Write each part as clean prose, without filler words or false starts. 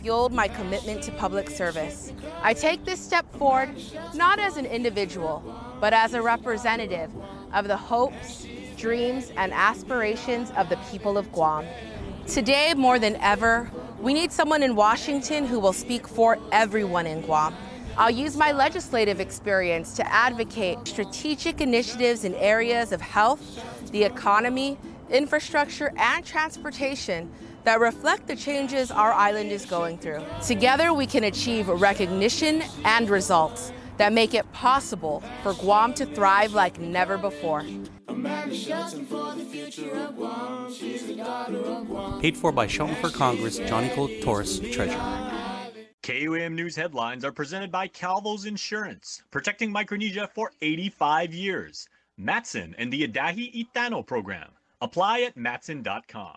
fueled my commitment to public service. I take this step forward not as an individual, but as a representative of the hopes, dreams, and aspirations of the people of Guam. Today, more than ever, we need someone in Washington who will speak for everyone in Guam. I'll use my legislative experience to advocate strategic initiatives in areas of health, the economy, infrastructure, and transportation that reflect the changes our island is going through. Together, we can achieve recognition and results that make it possible for Guam to thrive like never before. Paid for by Shelton for Congress, Johnny Cole Torres, Treasurer. KUAM News headlines are presented by Calvo's Insurance, protecting Micronesia for 85 years. Matson and the Adahi Itano program. Apply at matson.com.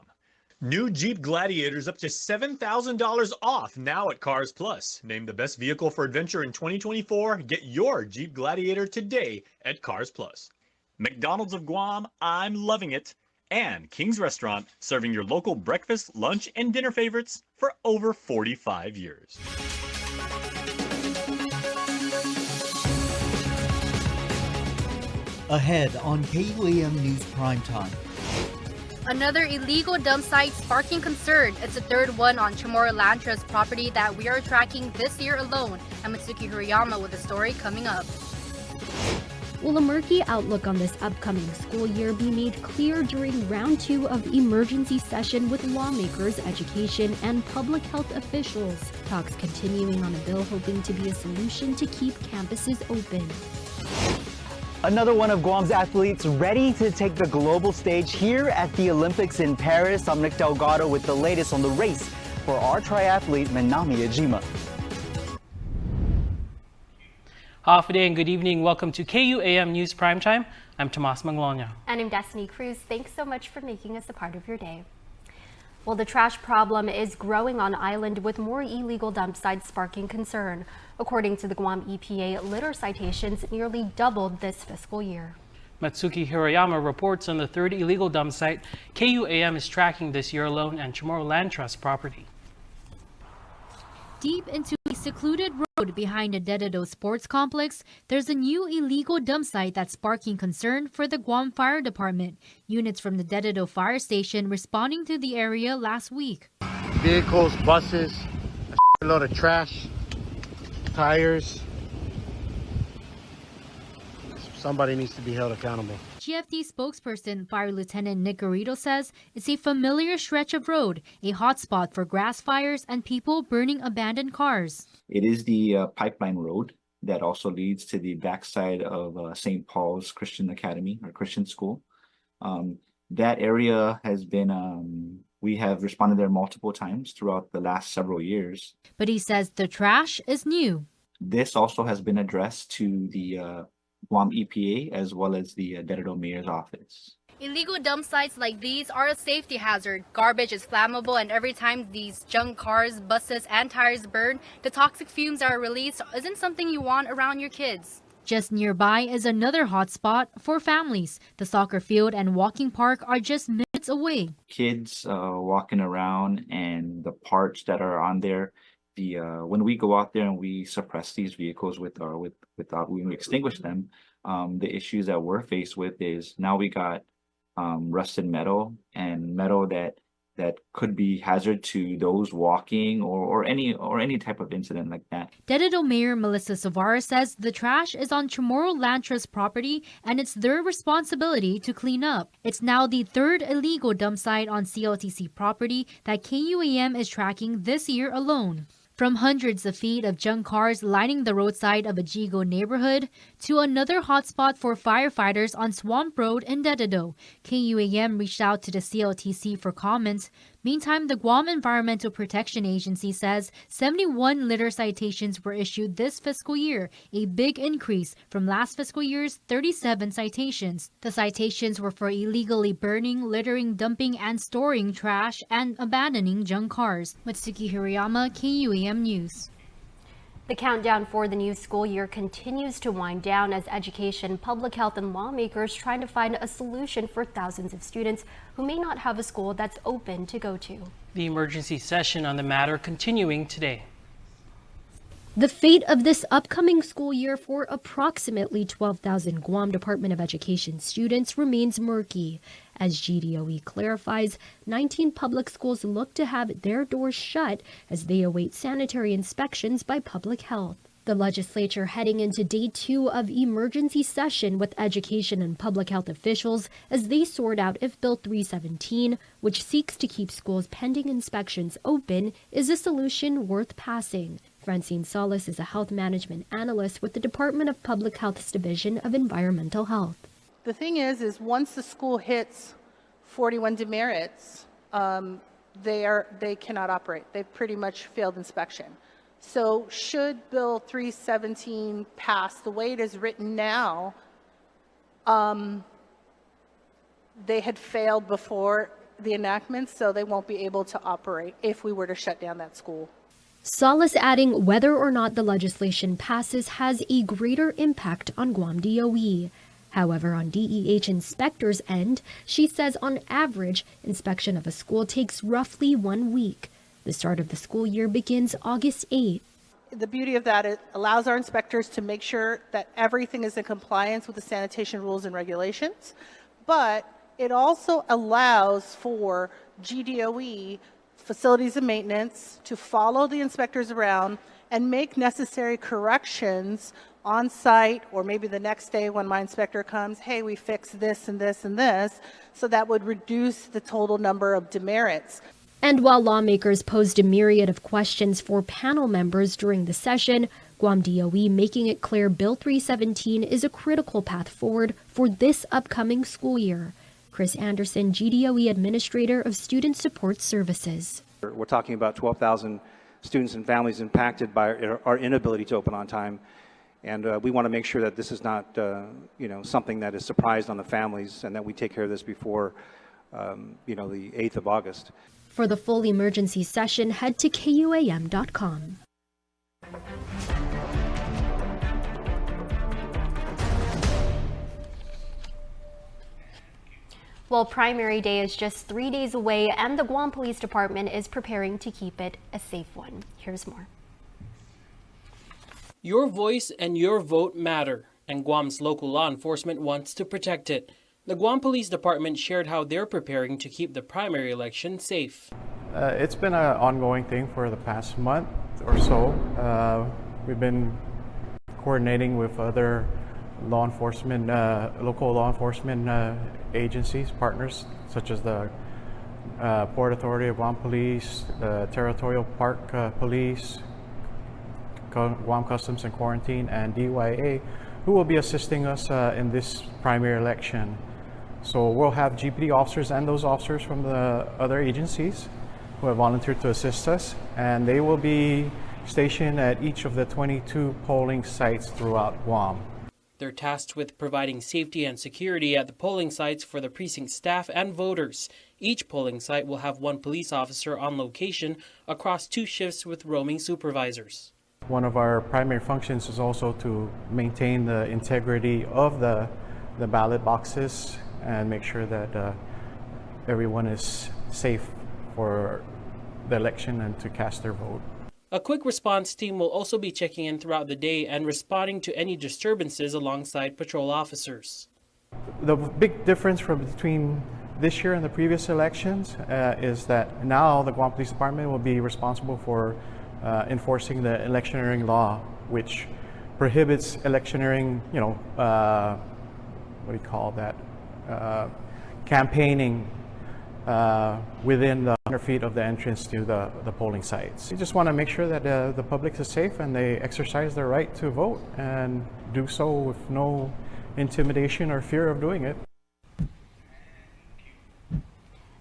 New Jeep Gladiators up to $7,000 off now at Cars Plus. Named the best vehicle for adventure in 2024. Get your Jeep Gladiator today at Cars Plus. McDonald's of Guam, I'm loving it. And King's Restaurant, serving your local breakfast, lunch, and dinner favorites for over 45 years. Ahead on KUAM News Primetime. Another illegal dump site sparking concern. It's the third one on Chamorro Land Trust property that we are tracking this year alone. I'm Mitsuki Hirayama with the story coming up. Will a murky outlook on this upcoming school year be made clear during round 2 of emergency session with lawmakers, education, and public health officials? Talks continuing on a bill hoping to be a solution to keep campuses open. Another one of Guam's athletes ready to take the global stage here at the Olympics in Paris. I'm Nick Delgado with the latest on the race for our triathlete Manami Ejima. Half a day and good evening. Welcome to KUAM News Primetime. I'm Tomas Manglona. And I'm Destiny Cruz. Thanks so much for making us a part of your day. Well, the trash problem is growing on island with more illegal dump sites sparking concern. According to the Guam EPA, litter citations nearly doubled this fiscal year. Matsuki Hirayama reports on the third illegal dump site KUAM is tracking this year alone and Chamorro Land Trust property. Deep into a secluded road behind the Dededo Sports Complex, there's a new illegal dump site that's sparking concern for the Guam Fire Department. Units from the Dededo Fire Station responding to the area last week. Vehicles, buses, a load of trash, tires. Somebody needs to be held accountable. GFD spokesperson Fire Lieutenant Nick Garrido says it's a familiar stretch of road, a hotspot for grass fires and people burning abandoned cars. It is the pipeline road that also leads to the backside of St. Paul's Christian Academy or Christian School. That area has been, we have responded there multiple times throughout the last several years. But he says the trash is new. This also has been addressed to the Guam EPA as well as the Dededo Mayor's office. Illegal dump sites like these are a safety hazard. Garbage is flammable, and every time these junk cars, buses, and tires burn, the toxic fumes that are released isn't something you want around your kids. Just nearby is another hotspot for families. The soccer field and walking park are just minutes away. Kids walking around and the parts that are on there. When we go out there and we suppress these vehicles without we extinguish them, the issues that we're faced with is now we got rusted metal and metal that could be hazard to those walking or any type of incident like that. Dededo Mayor Melissa Savara says the trash is on Chamorro Land Trust property and it's their responsibility to clean up. It's now the third illegal dump site on CLTC property that KUAM is tracking this year alone. From hundreds of feet of junk cars lining the roadside of a Jigo neighborhood to another hotspot for firefighters on Swamp Road in Dededo, KUAM reached out to the CLTC for comments. Meantime, the Guam Environmental Protection Agency says 71 litter citations were issued this fiscal year, a big increase from last fiscal year's 37 citations. The citations were for illegally burning, littering, dumping, and storing trash and abandoning junk cars. Mitsuki Hirayama, KUAM News. The countdown for the new school year continues to wind down as education, public health, and lawmakers trying to find a solution for thousands of students who may not have a school that's open to go to. The emergency session on the matter continuing today. The fate of this upcoming school year for approximately 12,000 Guam Department of Education students remains murky. As GDOE clarifies, 19 public schools look to have their doors shut as they await sanitary inspections by public health. The legislature heading into day 2 of emergency session with education and public health officials as they sort out if Bill 317, which seeks to keep schools pending inspections open, is a solution worth passing. Francine Solis is a health management analyst with the Department of Public Health's Division of Environmental Health. The thing is once the school hits 41 demerits, they cannot operate. They've pretty much failed inspection. So should Bill 317 pass the way it is written now, they had failed before the enactment, so they won't be able to operate if we were to shut down that school. Solis adding whether or not the legislation passes has a greater impact on Guam DOE. However, on DEH inspectors' end, she says on average, inspection of a school takes roughly 1 week. The start of the school year begins August 8th. The beauty of that, it allows our inspectors to make sure that everything is in compliance with the sanitation rules and regulations, but it also allows for GDOE, facilities and maintenance, to follow the inspectors around and make necessary corrections on site, or maybe the next day when my inspector comes, hey, we fixed this and this and this, so that would reduce the total number of demerits. And while lawmakers posed a myriad of questions for panel members during the session, Guam DOE making it clear Bill 317 is a critical path forward for this upcoming school year. Chris Anderson, GDOE Administrator of Student Support Services. We're talking about 12,000 students and families impacted by our inability to open on time. And we want to make sure that this is not, something that is surprised on the families, and that we take care of this before, the 8th of August. For the full emergency session, head to KUAM.com. Well, primary day is just 3 days away, and the Guam Police Department is preparing to keep it a safe one. Here's more. Your voice and your vote matter, and Guam's local law enforcement wants to protect it. The Guam Police Department shared how they're preparing to keep the primary election safe. It's been an ongoing thing for the past month or so. We've been coordinating with other law enforcement, local law enforcement agencies, partners, such as the Port Authority of Guam Police, the Territorial Park Police, Guam Customs and Quarantine, and DYA, who will be assisting us in this primary election. So we'll have GPD officers and those officers from the other agencies who have volunteered to assist us, and they will be stationed at each of the 22 polling sites throughout Guam. They're tasked with providing safety and security at the polling sites for the precinct staff and voters. Each polling site will have 1 police officer on location across 2 shifts with roaming supervisors. One of our primary functions is also to maintain the integrity of the ballot boxes and make sure that everyone is safe for the election and to cast their vote. A quick response team will also be checking in throughout the day and responding to any disturbances alongside patrol officers. The big difference between this year and the previous elections is that now the Guam Police Department will be responsible for enforcing the electioneering law, which prohibits electioneering, what do you call that, campaigning within the 100 feet of the entrance to the polling sites. We just want to make sure that the public is safe and they exercise their right to vote and do so with no intimidation or fear of doing it.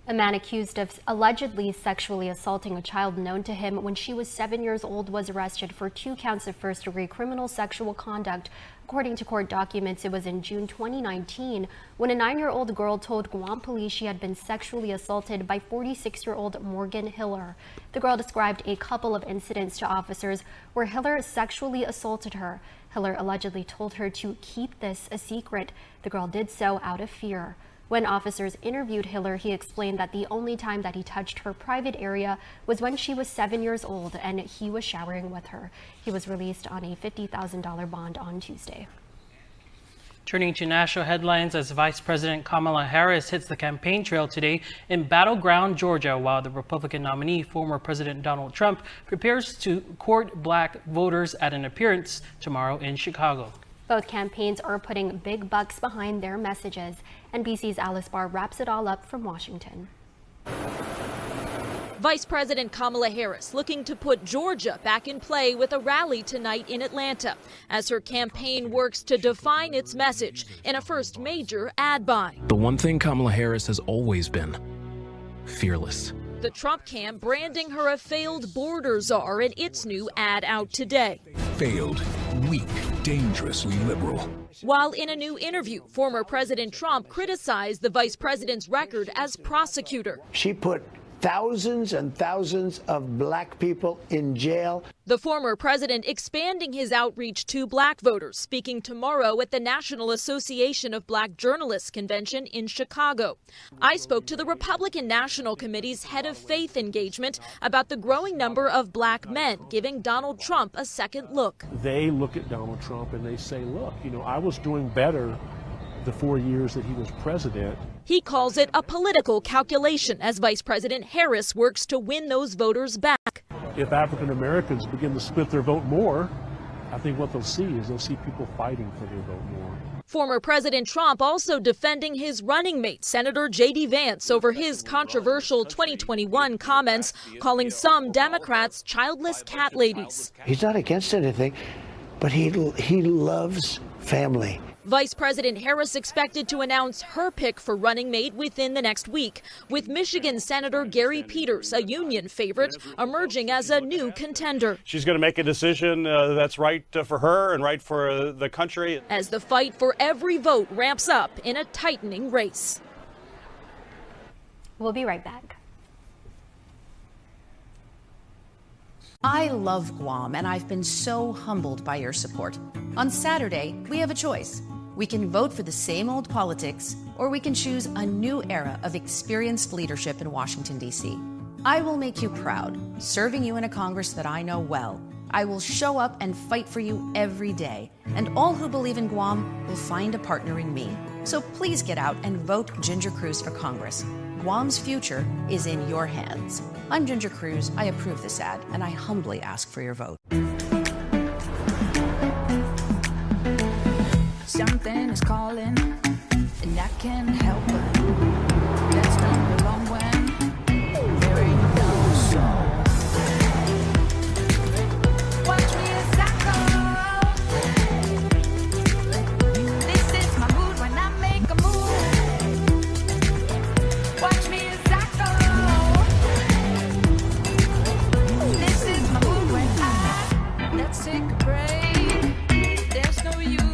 A man accused of allegedly sexually assaulting a child known to him when she was 7 years old was arrested for 2 counts of first-degree criminal sexual conduct. According to court documents, it was in June 2019 when a 9-year-old girl told Guam police she had been sexually assaulted by 46-year-old Morgan Hiller. The girl described a couple of incidents to officers where Hiller sexually assaulted her. Hiller allegedly told her to keep this a secret. The girl did so out of fear. When officers interviewed Hiller, he explained that the only time that he touched her private area was when she was 7 years old and he was showering with her. He was released on a $50,000 bond on Tuesday. Turning to national headlines as Vice President Kamala Harris hits the campaign trail today in battleground Georgia, while the Republican nominee, former President Donald Trump, prepares to court black voters at an appearance tomorrow in Chicago. Both campaigns are putting big bucks behind their messages. NBC's Alice Barr wraps it all up from Washington. Vice President Kamala Harris looking to put Georgia back in play with a rally tonight in Atlanta as her campaign works to define its message in a first major ad buy. The one thing Kamala Harris has always been: fearless. The Trump camp branding her a failed border czar in its new ad out today. Failed, weak, dangerously liberal. While in a new interview, former President Trump criticized the vice president's record as prosecutor. She put thousands and thousands of black people in jail. The former president expanding his outreach to black voters, speaking tomorrow at the National Association of Black Journalists convention in Chicago. I spoke to the Republican National Committee's head of faith engagement about the growing number of black men giving Donald Trump a second look. They look at Donald Trump and they say, look, I was doing better the 4 years that he was president. He calls it a political calculation as Vice President Harris works to win those voters back. If African Americans begin to split their vote more, I think what they'll see is they'll see people fighting for their vote more. Former President Trump also defending his running mate, Senator J.D. Vance, over his controversial 2021 comments, calling some Democrats childless cat ladies. He's not against anything, but he loves family. Vice President Harris expected to announce her pick for running mate within the next week, with Michigan Senator Gary Peters, a union favorite, emerging as a new contender. She's going to make a decision that's right for her and right for the country. As the fight for every vote ramps up in a tightening race. We'll be right back. I love Guam, and I've been so humbled by your support. On Saturday, we have a choice. We can vote for the same old politics, or we can choose a new era of experienced leadership in Washington, D.C. I will make you proud, serving you in a Congress that I know well. I will show up and fight for you every day, and all who believe in Guam will find a partner in me. So please get out and vote Ginger Cruz for Congress. Guam's future is in your hands. I'm Ginger Cruz. I approve this ad, and I humbly ask for your vote. Something is calling, and I can't help it. Let's not belong when there ain't no soul. Watch me as I go. This is my mood when I make a move. Watch me as I go. This is my mood when let's take a break. There's no use.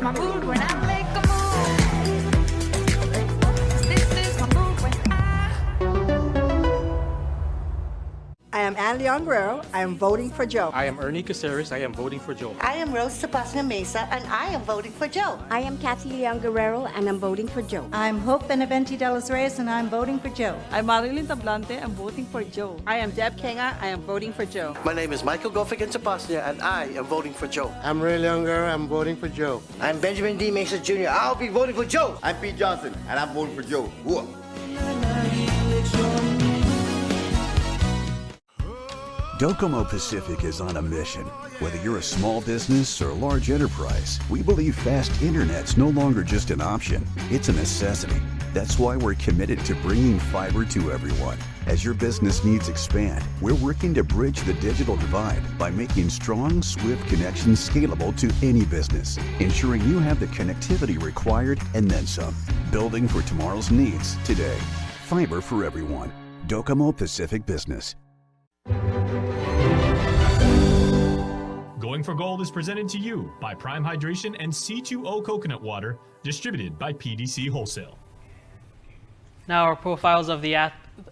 My mood when I make a move. This is my mood when I am Anne Leon Guerrero. I am voting for Joe. I am Ernie Caceres. I am voting for Joe. I am Rose Sapasna Mesa, and I am voting for Joe. I am Kathy Leon Guerrero, and I'm voting for Joe. I'm Hope Benavente de los Reyes, and I'm voting for Joe. I'm Marilyn Tablante. I'm voting for Joe. I am Deb Kenga. I am voting for Joe. My name is Michael Gofigan Sapasna, and I am voting for Joe. I'm Ray Younger. I'm voting for Joe. I'm Benjamin D. Mesa Jr. I'll be voting for Joe. I'm Pete Johnson, and I'm voting for Joe. Whoa. Docomo Pacific is on a mission. Whether you're a small business or a large enterprise, we believe fast internet's no longer just an option, it's a necessity. That's why we're committed to bringing fiber to everyone. As your business needs expand, we're working to bridge the digital divide by making strong, swift connections scalable to any business, ensuring you have the connectivity required and then some. Building for tomorrow's needs today. Fiber for everyone. Docomo Pacific Business. Going for Gold is presented to you by Prime Hydration and C2O Coconut Water, distributed by PDC Wholesale. Now our profiles of the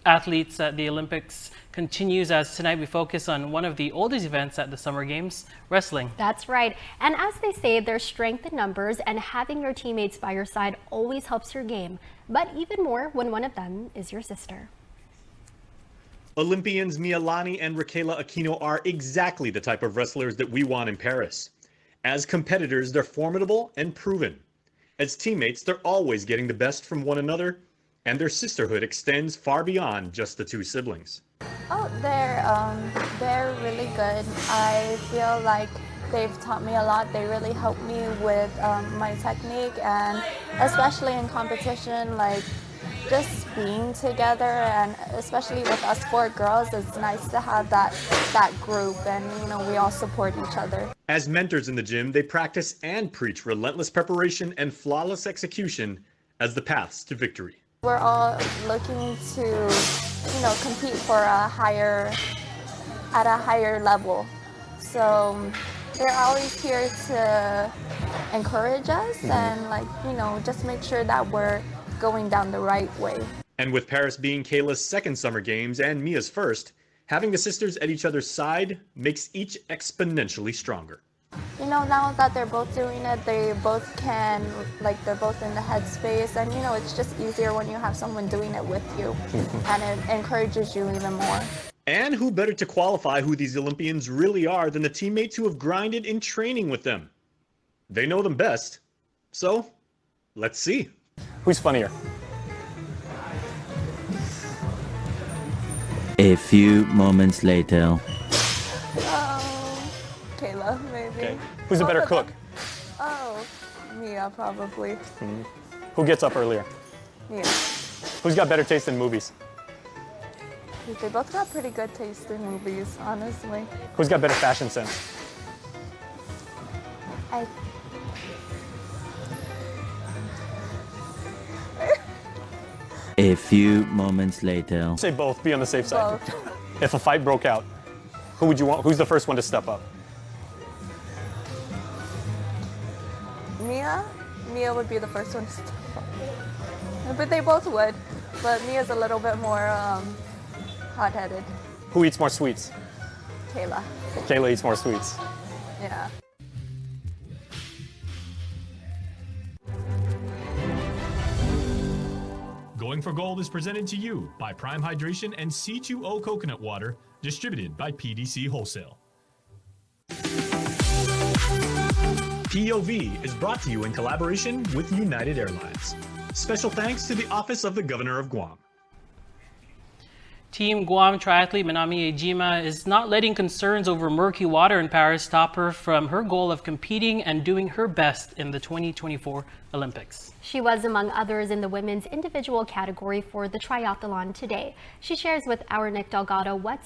athletes at the Olympics continues as tonight we focus on one of the oldest events at the Summer Games, wrestling. That's right. And as they say, there's strength in numbers, and having your teammates by your side always helps your game. But even more when one of them is your sister. Olympians Mialani and Raquela Aquino are exactly the type of wrestlers that we want in Paris. As competitors, they're formidable and proven. As teammates, they're always getting the best from one another, and their sisterhood extends far beyond just the two siblings. Oh, they're really good. I feel like they've taught me a lot. They really helped me with my technique, and especially in competition, like just being together, and especially with us 4 girls, it's nice to have that group, and we all support each other. As mentors in the gym, they practice and preach relentless preparation and flawless execution as the paths to victory. We're all looking to, compete for at a higher level. So they're always here to encourage us and just make sure that we're going down the right way. And with Paris being Kayla's second Summer Games and Mia's first, having the sisters at each other's side makes each exponentially stronger. Now that they're both doing it, they both can, they're both in the headspace, and it's just easier when you have someone doing it with you, and it encourages you even more. And who better to qualify who these Olympians really are than the teammates who have grinded in training with them? They know them best, so let's see. Who's funnier? A few moments later. Kayla, maybe. Okay. Who's a better cook? Oh, Mia, probably. Who gets up earlier? Mia. Who's got better taste in movies? They both got pretty good taste in movies, honestly. Who's got better fashion sense? A few moments later. Say both, be on the safe side. Both. If a fight broke out, who would you want? Who's the first one to step up? Mia? Mia would be the first one to step up. But they both would. But Mia's a little bit more hot-headed. Who eats more sweets? Kayla. Kayla eats more sweets. Yeah. Going for Gold is presented to you by Prime Hydration and C2O Coconut Water, distributed by PDC Wholesale. POV is brought to you in collaboration with United Airlines. Special thanks to the Office of the Governor of Guam. Team Guam triathlete Manami Ejima is not letting concerns over murky water in Paris stop her from her goal of competing and doing her best in the 2024 Olympics. She was among others in the women's individual category for the triathlon today. She shares with our Nick Delgado what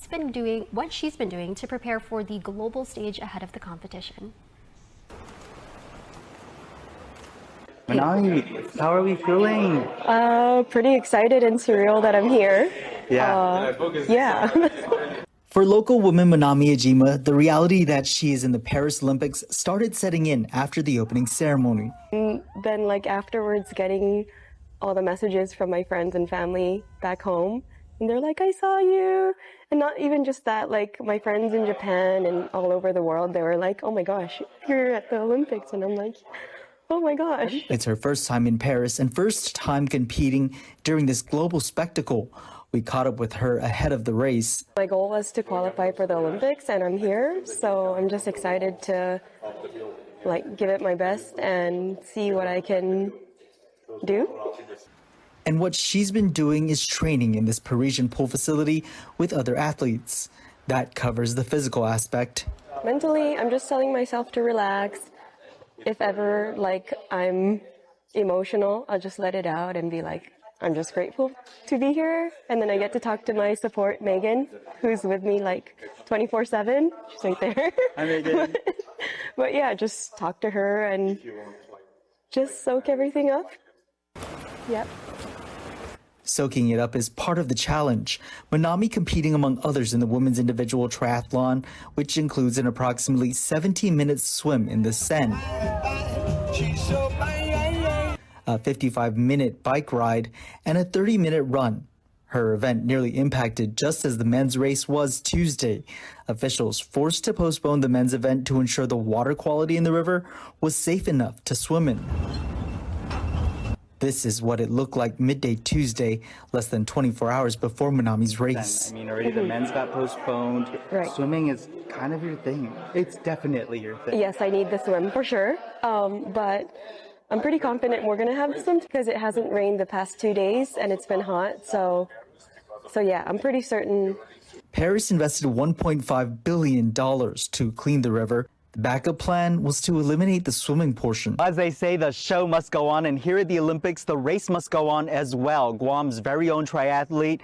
she's been doing to prepare for the global stage ahead of the competition. Manami, how are we feeling? Pretty excited and surreal that I'm here. Yeah. Yeah. For local woman Manami Ejima, the reality that she is in the Paris Olympics started setting in after the opening ceremony. And then afterwards getting all the messages from my friends and family back home. And they're like, I saw you. And not even just that, my friends in Japan and all over the world, they were like, oh my gosh, you're at the Olympics. And I'm like, oh my gosh. It's her first time in Paris and first time competing during this global spectacle. We caught up with her ahead of the race. My goal was to qualify for the Olympics, and I'm here, so I'm just excited to give it my best and see what I can do. And what she's been doing is training in this Parisian pool facility with other athletes. That covers the physical aspect. Mentally, I'm just telling myself to relax. If ever I'm emotional, I'll just let it out and be like, I'm just grateful to be here. And then I get to talk to my support, Megan, who's with me 24/7. She's right there. Hi, Megan. But yeah, just talk to her and just soak everything up. Yep. Soaking it up is part of the challenge. Manami competing among others in the women's individual triathlon, which includes an approximately 17-minute swim in the Seine, a 55-minute bike ride, and a 30-minute run. Her event nearly impacted just as the men's race was Tuesday. Officials forced to postpone the men's event to ensure the water quality in the river was safe enough to swim in. This is what it looked like midday Tuesday, less than 24 hours before Manami's race. I mean, already the men's got postponed. Right. Swimming is kind of your thing. It's definitely your thing. Yes, I need the swim for sure. But I'm pretty confident we're going to have the swim because it hasn't rained the past 2 days and it's been hot. So yeah, I'm pretty certain. Paris invested $1.5 billion to clean the river. The backup plan was to eliminate the swimming portion. As they say, the show must go on, and here at the Olympics, the race must go on as well. Guam's very own triathlete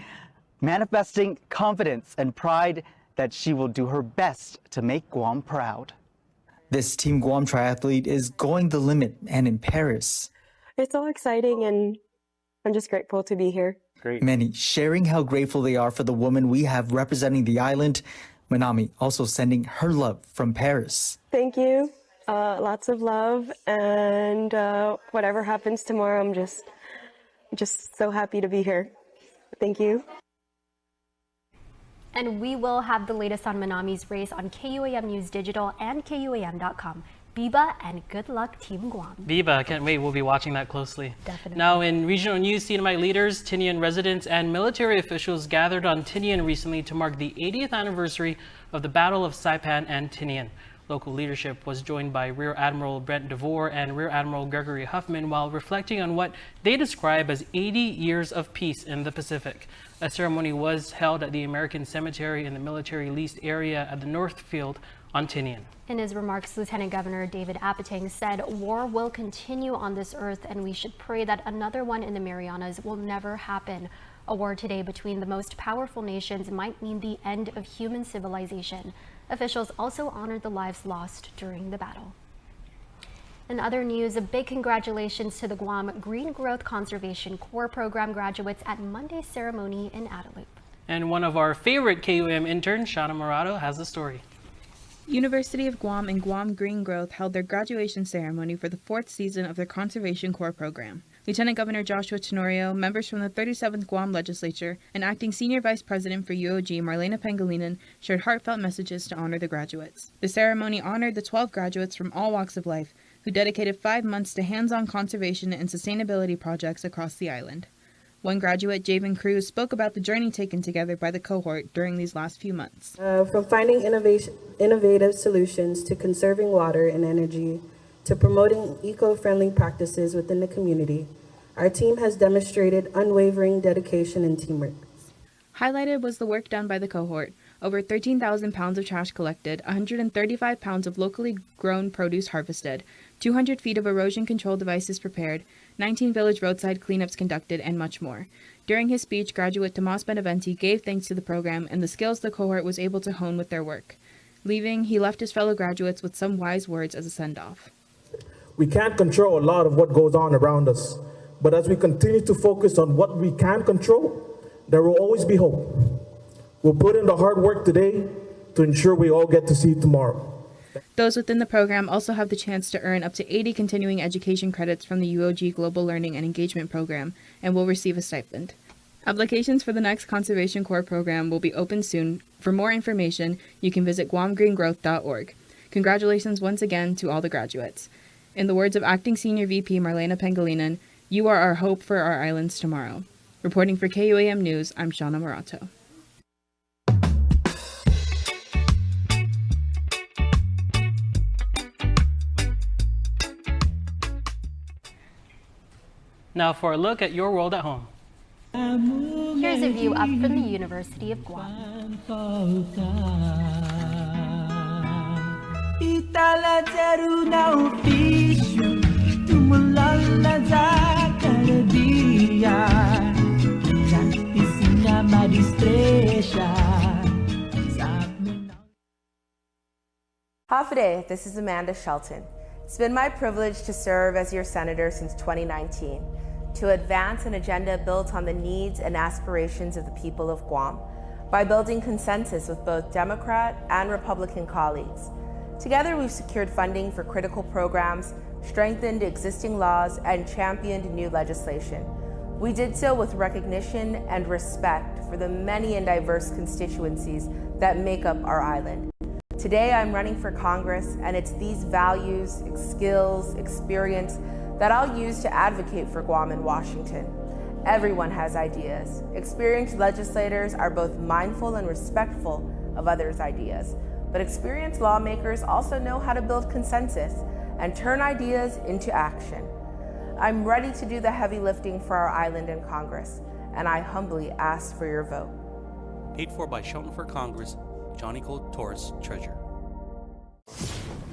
manifesting confidence and pride that she will do her best to make Guam proud. This Team Guam triathlete is going the limit and in Paris. It's all exciting and I'm just grateful to be here. Great. Many sharing how grateful they are for the woman we have representing the island. Manami also sending her love from Paris. Thank you. Lots of love, and whatever happens tomorrow, I'm just so happy to be here. Thank you. And we will have the latest on Manami's race on KUAM News Digital and KUAM.com. Biba, and good luck, Team Guam. Biba, I can't wait. We'll be watching that closely. Definitely. Now, in regional news, CNMI leaders, Tinian residents, and military officials gathered on Tinian recently to mark the 80th anniversary of the Battle of Saipan and Tinian. Local leadership was joined by Rear Admiral Brent DeVore and Rear Admiral Gregory Huffman while reflecting on what they describe as 80 years of peace in the Pacific. A ceremony was held at the American Cemetery in the military leased area at the North Field on Tinian. In his remarks, Lieutenant Governor David Apateng said war will continue on this earth and we should pray that another one in the Marianas will never happen. A war today between the most powerful nations might mean the end of human civilization. Officials also honored the lives lost during the battle. In other news, a big congratulations to the Guam Green Growth Conservation Corps program graduates at Monday's ceremony in Adelaide. And one of our favorite KUAM interns, Shauna Morato, has the story. University of Guam and Guam Green Growth held their graduation ceremony for the 4th season of their Conservation Corps program. Lieutenant Governor Joshua Tenorio, members from the 37th Guam Legislature, and Acting Senior Vice President for UOG, Marlena Pangilinan, shared heartfelt messages to honor the graduates. The ceremony honored the 12 graduates from all walks of life who dedicated 5 months to hands-on conservation and sustainability projects across the island. One graduate, Javen Cruz, spoke about the journey taken together by the cohort during these last few months. From finding innovative solutions to conserving water and energy to promoting eco-friendly practices within the community, our team has demonstrated unwavering dedication and teamwork. Highlighted was the work done by the cohort. Over 13,000 pounds of trash collected, 135 pounds of locally grown produce harvested, 200 feet of erosion control devices prepared, 19 village roadside cleanups conducted, and much more. During his speech, graduate Tomas Benaventi gave thanks to the program and the skills the cohort was able to hone with their work. Leaving, he left his fellow graduates with some wise words as a send-off. We can't control a lot of what goes on around us, but as we continue to focus on what we can control, there will always be hope. We'll put in the hard work today to ensure we all get to see tomorrow. Those within the program also have the chance to earn up to 80 continuing education credits from the UOG Global Learning and Engagement Program and will receive a stipend. Applications for the next Conservation Corps program will be open soon. For more information, you can visit guamgreengrowth.org. Congratulations once again to all the graduates. In the words of Acting Senior VP Marlena Pangilinan, you are our hope for our islands tomorrow. Reporting for KUAM News, I'm Shauna Morato. Now for a look at your world at home. Here's a view up from the University of Guam. Hafa, this is Amanda Shelton. It's been my privilege to serve as your senator since 2019 to advance an agenda built on the needs and aspirations of the people of Guam by building consensus with both Democrat and Republican colleagues. Together, we've secured funding for critical programs, strengthened existing laws, and championed new legislation. We did so with recognition and respect for the many and diverse constituencies that make up our island. Today I'm running for Congress, and it's these values, skills, experience that I'll use to advocate for Guam and Washington. Everyone has ideas. Experienced legislators are both mindful and respectful of others' ideas, but experienced lawmakers also know how to build consensus and turn ideas into action. I'm ready to do the heavy lifting for our island in Congress, and I humbly ask for your vote. Paid for by Shelton for Congress, Johnny Cole Torres, Treasurer.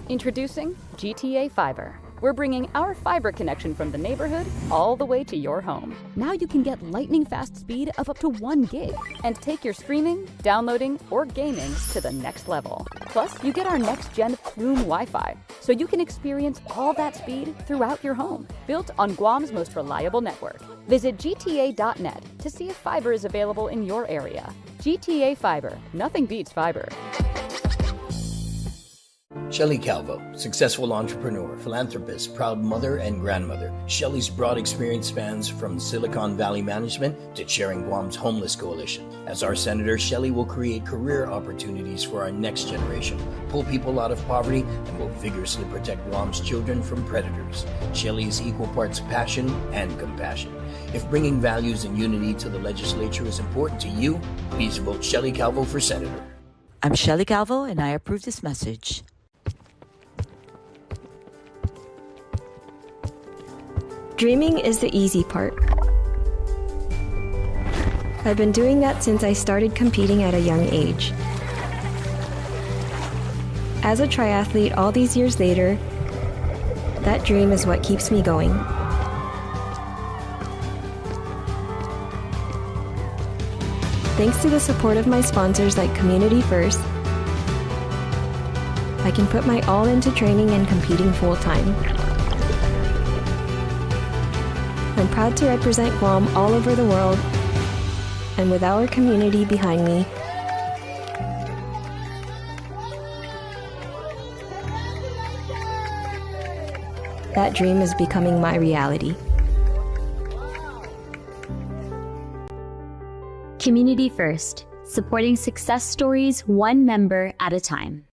Introducing GTA Fiber. We're bringing our fiber connection from the neighborhood all the way to your home. Now you can get lightning fast speed of up to 1 gig and take your streaming, downloading, or gaming to the next level. Plus, you get our next-gen KUAM Wi-Fi, so you can experience all that speed throughout your home. Built on Guam's most reliable network. Visit gta.net to see if fiber is available in your area. GTA Fiber. Nothing beats fiber. Shelly Calvo, successful entrepreneur, philanthropist, proud mother and grandmother. Shelly's broad experience spans from Silicon Valley management to chairing Guam's Homeless Coalition. As our senator, Shelly will create career opportunities for our next generation, pull people out of poverty, and will vigorously protect Guam's children from predators. Shelly is equal parts passion and compassion. If bringing values and unity to the legislature is important to you, please vote Shelly Calvo for senator. I'm Shelly Calvo, and I approve this message. Dreaming is the easy part. I've been doing that since I started competing at a young age. As a triathlete all these years later, that dream is what keeps me going. Thanks to the support of my sponsors like Community First, I can put my all into training and competing full-time. I'm proud to represent Guam all over the world, and with our community behind me, that dream is becoming my reality. Community First, supporting success stories one member at a time.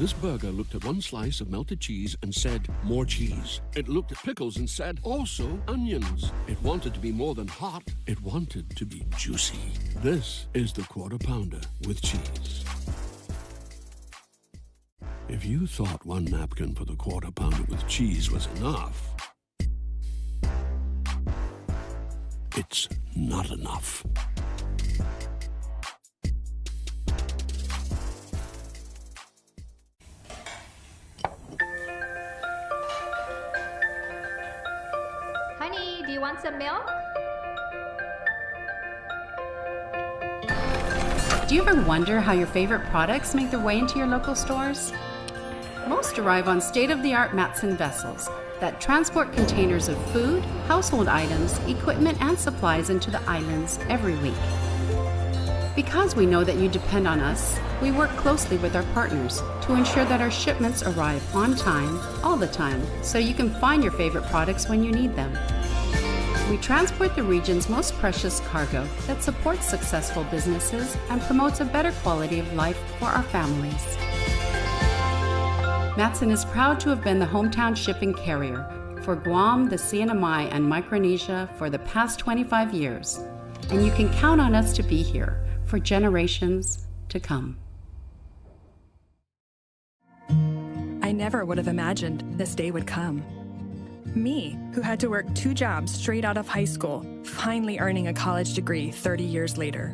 This burger looked at one slice of melted cheese and said, more cheese. It looked at pickles and said, also onions. It wanted to be more than hot. It wanted to be juicy. This is the Quarter Pounder with cheese. If you thought one napkin for the Quarter Pounder with cheese was enough, it's not enough. Honey, do you want some milk? Do you ever wonder how your favorite products make their way into your local stores? Most arrive on state-of-the-art Matson vessels that transport containers of food, household items, equipment, and supplies into the islands every week. Because we know that you depend on us, we work closely with our partners to ensure that our shipments arrive on time, all the time, so you can find your favorite products when you need them. We transport the region's most precious cargo that supports successful businesses and promotes a better quality of life for our families. Matson is proud to have been the hometown shipping carrier for Guam, the CNMI, and Micronesia for the past 25 years, and you can count on us to be here for generations to come. I never would have imagined this day would come. Me, who had to work 2 jobs straight out of high school, finally earning a college degree 30 years later.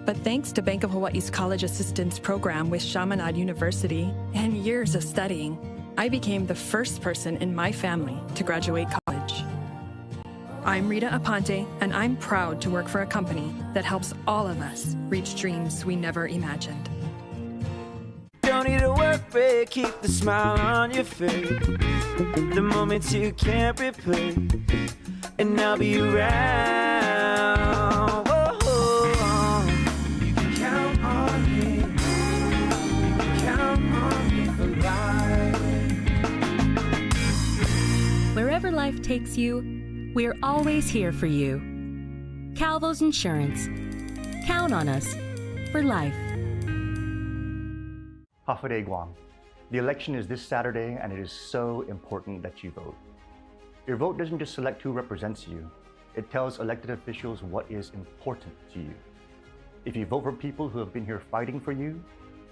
But thanks to Bank of Hawaii's College Assistance Program with Chaminade University and years of studying, I became the first person in my family to graduate college. I'm Rita Aponte, and I'm proud to work for a company that helps all of us reach dreams we never imagined. Don't need to work, babe, keep the smile on your face. The moments you can't replace, and I'll be around. Whoa. You can count on me. You can count on me for life. Wherever life takes you, we're always here for you. Calvo's Insurance. Count on us for life. Hafaday Guam. The election is this Saturday, and it is so important that you vote. Your vote doesn't just select who represents you, it tells elected officials what is important to you. If you vote for people who have been here fighting for you,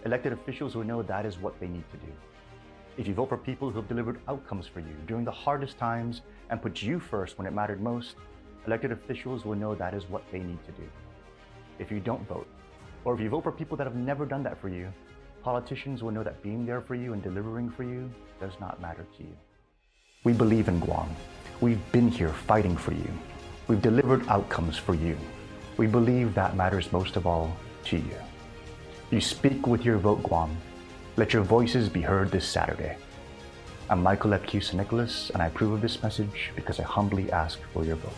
elected officials will know that is what they need to do. If you vote for people who have delivered outcomes for you during the hardest times and put you first when it mattered most, elected officials will know that is what they need to do. If you don't vote, or if you vote for people that have never done that for you, politicians will know that being there for you and delivering for you does not matter to you. We believe in Guam. We've been here fighting for you. We've delivered outcomes for you. We believe that matters most of all to you. You speak with your vote, Guam. Let your voices be heard this Saturday. I'm Michael F. Q. Nicholas, and I approve of this message because I humbly ask for your vote.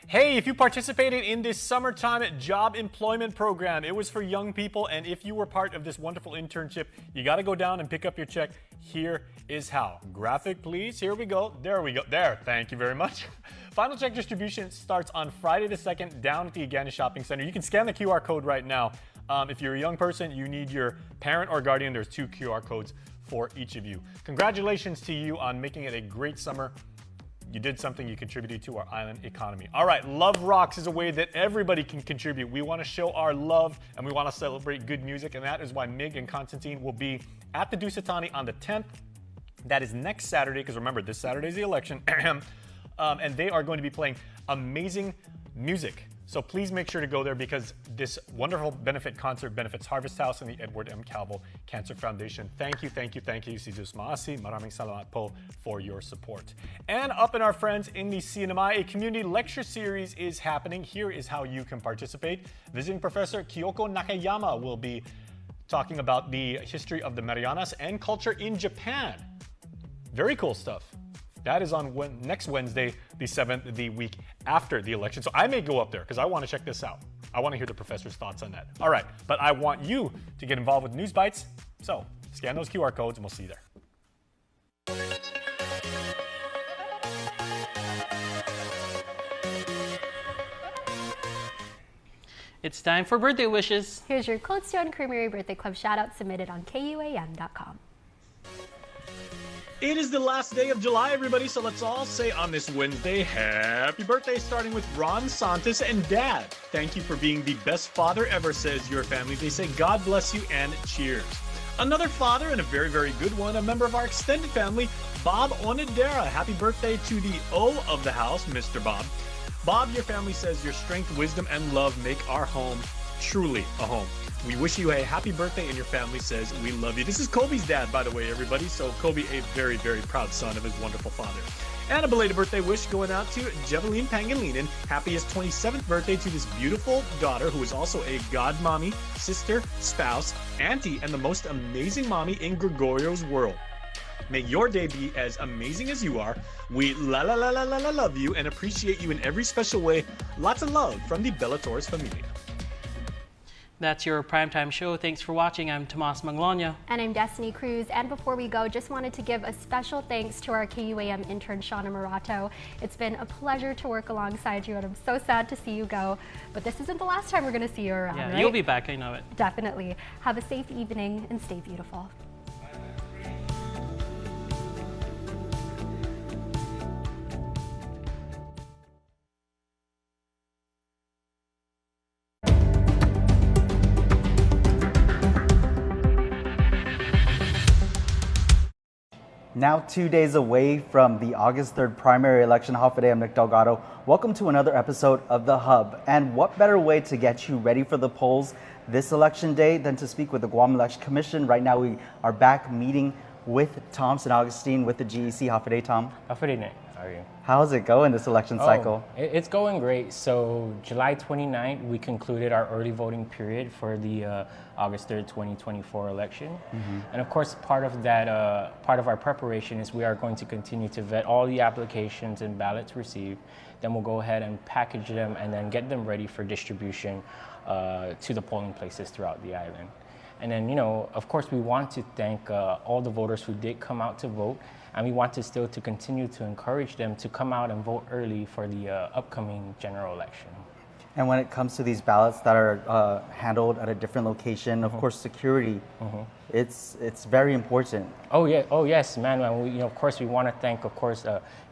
Hey, if you participated in this summertime job employment program, it was for young people, and if you were part of this wonderful internship, you got to go down and pick up your check. Here is how. Graphic, please. Here we go. There we go. There. Thank you very much. Final check distribution starts on Friday the 2nd down at the Agana Shopping Center. You can scan the QR code right now. If you're a young person, you need your parent or guardian. There's 2 QR codes for each of you. Congratulations to you on making it a great summer. You did something, you contributed to our island economy. All right, Love Rocks is a way that everybody can contribute. We want to show our love and we want to celebrate good music, and that is why Mig and Constantine will be at the Dusitani on the 10th. That is next Saturday, because remember, this Saturday is the election. And they are going to be playing amazing music. So please make sure to go there, because this wonderful benefit concert benefits Harvest House and the Edward M. Calvo Cancer Foundation. Thank you, thank you, thank you. Si Diyos maasi, maraming salamat po for your support. And up in our friends in the CNMI, a community lecture series is happening. Here is how you can participate. Visiting Professor Kyoko Nakayama will be talking about the history of the Marianas and culture in Japan. Very cool stuff. That is on next Wednesday, the 7th, the week after the election. So I may go up there because I want to check this out. I want to hear the professor's thoughts on that. All right, but I want you to get involved with News Bites. So Scan those QR codes and we'll see you there. It's time for birthday wishes. Here's your Cold Stone Creamery Birthday Club shout-out submitted on KUAM.com. It is the last day of July, everybody, so let's all say on this Wednesday, happy birthday, starting with Ron Santos and Dad. Thank you for being the best father ever, says your family. They say God bless you and cheers. Another father, and a very, very good one, a member of our extended family, Bob Onidera. Happy birthday to the O of the house, Mr. Bob. Bob, your family says your strength, wisdom, and love make our home truly a home. We wish you a happy birthday, and your family says we love you. This is Kobe's dad, by the way, everybody. So Kobe, a very, very proud son of his wonderful father. And a belated birthday wish going out to Jeveline Pangilinan. Happiest 27th birthday to this beautiful daughter, who is also a godmommy, sister, spouse, auntie, and the most amazing mommy in Gregorio's world. May your day be as amazing as you are. We love you and appreciate you in every special way. Lots of love from the Bellatores Familia. That's your primetime show. Thanks for watching. I'm Tomas Manglona. And I'm Destiny Cruz. And before we go, just wanted to give a special thanks to our KUAM intern, Shauna Murato. It's been a pleasure to work alongside you, and I'm so sad to see you go. But this isn't the last time we're going to see you around, Yeah, right? you'll be back. I know it. Definitely. Have a safe evening and stay beautiful. Now 2 days away from the August 3rd primary election, Hafide, I'm Nick Delgado. Welcome to another episode of The Hub. And what better way to get you ready for the polls this election day than to speak with the Guam Election Commission. Right now we are back meeting with Tom St. Augustine with the GEC. Hafide, Tom. Hafide, Nick. How are you? How's it going this election cycle? It's going great. So July 29th, we concluded our early voting period for the August 3rd, 2024 election. Mm-hmm. And of course, part of that, part of our preparation is we are going to continue to vet all the applications and ballots received. Then we'll go ahead and package them and then get them ready for distribution to the polling places throughout the island. And then, you know, of course, we want to thank all the voters who did come out to vote. And we want to still to continue to encourage them to come out and vote early for the upcoming general election. And when it comes to these ballots that are handled at a different location, of course, security, it's very important. Oh yeah, oh yes, man. We, you know, of course, we want to thank, of course,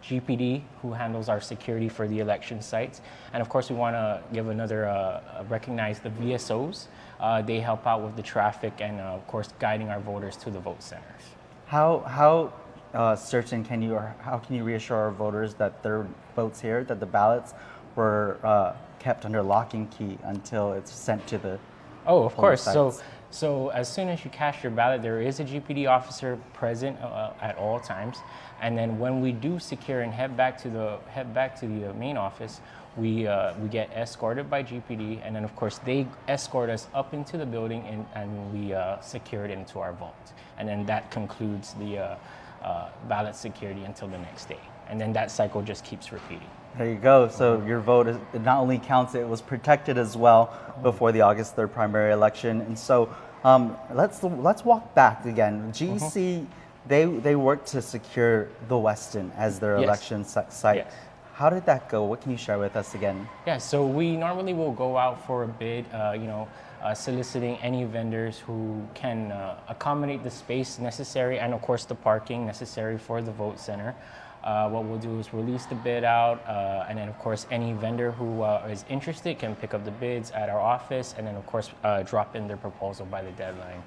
GPD, who handles our security for the election sites, and of course, we want to give another recognize the VSOs. They help out with the traffic and, of course, guiding our voters to the vote centers. How certain can you, or how can you reassure our voters that their votes here, that the ballots were kept under lock and key until it's sent to the Oh, of course. sites? So as soon as you cast your ballot, there is a GPD officer present at all times. And then when we do secure and head back to the main office, we get escorted by GPD, and then of course they escort us up into the building and we secure it into our vault. And then that concludes the ballot security until the next day. And then that cycle just keeps repeating. There you go. So your vote it not only counts, it was protected as well before the August 3rd primary election. And so let's walk back again. GEC, they worked to secure the Westin as their election site. Yes. How did that go? What can you share with us again? Yeah, so we normally will go out for a bid, soliciting any vendors who can accommodate the space necessary and of course the parking necessary for the vote center. What we'll do is release the bid out, and then of course any vendor who is interested can pick up the bids at our office, and then of course drop in their proposal by the deadline.